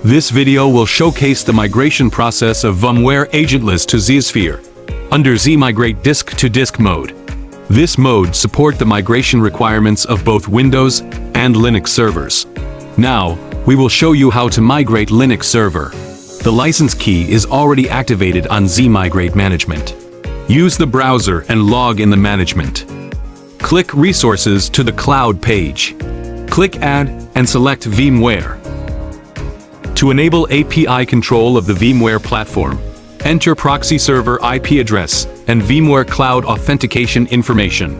This video will showcase the migration process of VMware Agentless to ZSphere under ZMigrate disk-to-disk mode. This mode supports the migration requirements of both Windows and Linux servers. Now, we will show you how to migrate Linux server. The license key is already activated on ZMigrate management. Use the browser and log in the management. Click Resources to the Cloud page. Click Add and select VMware. To enable API control of the VMware platform, enter proxy server IP address and VMware Cloud authentication information.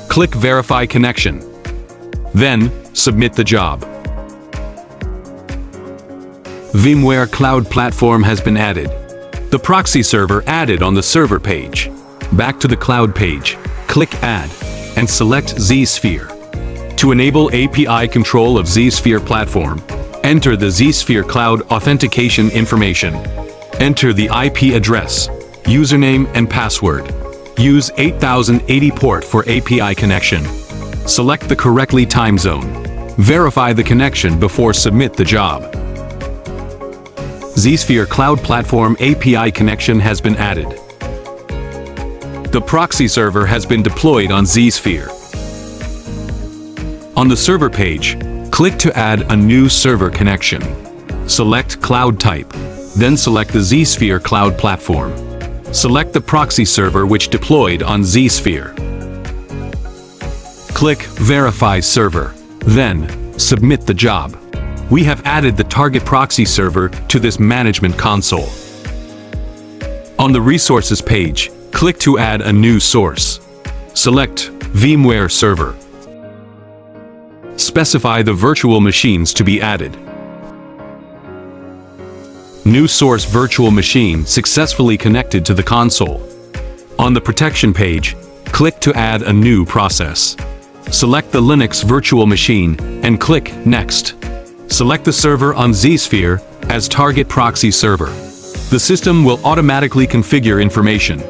Click Verify Connection. Then, submit the job. VMware Cloud Platform has been added. The proxy server added on the server page. Back to the cloud page, click Add, and select ZSphere. To enable API control of ZSphere platform, enter the ZSphere Cloud authentication information. Enter the IP address, username and password. Use 8080 port for API connection. Select the correctly time zone. Verify the connection before submit the job. ZSphere Cloud Platform API connection has been added. The proxy server has been deployed on ZSphere. On the server page, click to add a new server connection. Select Cloud type, then select the ZSphere Cloud Platform. Select the proxy server which deployed on ZSphere. Click Verify Server, then submit the job. We have added the target proxy server to this management console. On the Resources page, click to add a new source. Select VMware Server. Specify the virtual machines to be added. New source virtual machine successfully connected to the console. On the Protection page, click to add a new process. Select the Linux virtual machine and click Next. Select the server on ZSphere as target proxy server. The system will automatically configure information.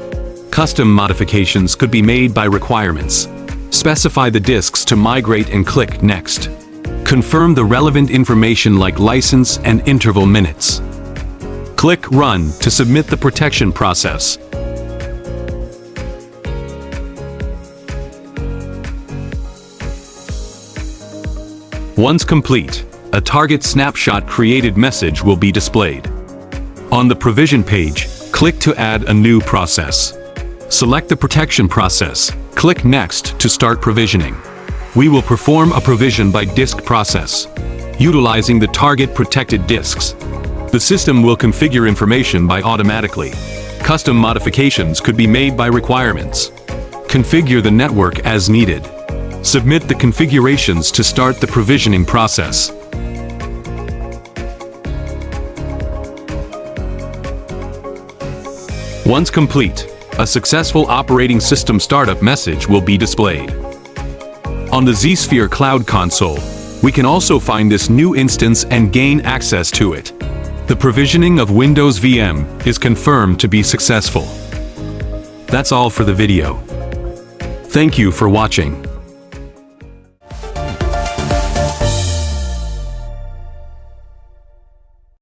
Custom modifications could be made by requirements. Specify the disks to migrate and click Next. Confirm the relevant information like license and interval minutes. Click Run to submit the protection process. Once complete, a target snapshot created message will be displayed. On the Provision page, click to add a new process. Select the protection process. Click Next to start provisioning. We will perform a provision by disk process, utilizing the target protected disks. The system will configure information by automatically. Custom modifications could be made by requirements. Configure the network as needed. Submit the configurations to start the provisioning process. Once complete, a successful operating system startup message will be displayed. On the ZSphere Cloud console, we can also find this new instance and gain access to it. The provisioning of Windows VM is confirmed to be successful. That's all for the video. Thank you for watching.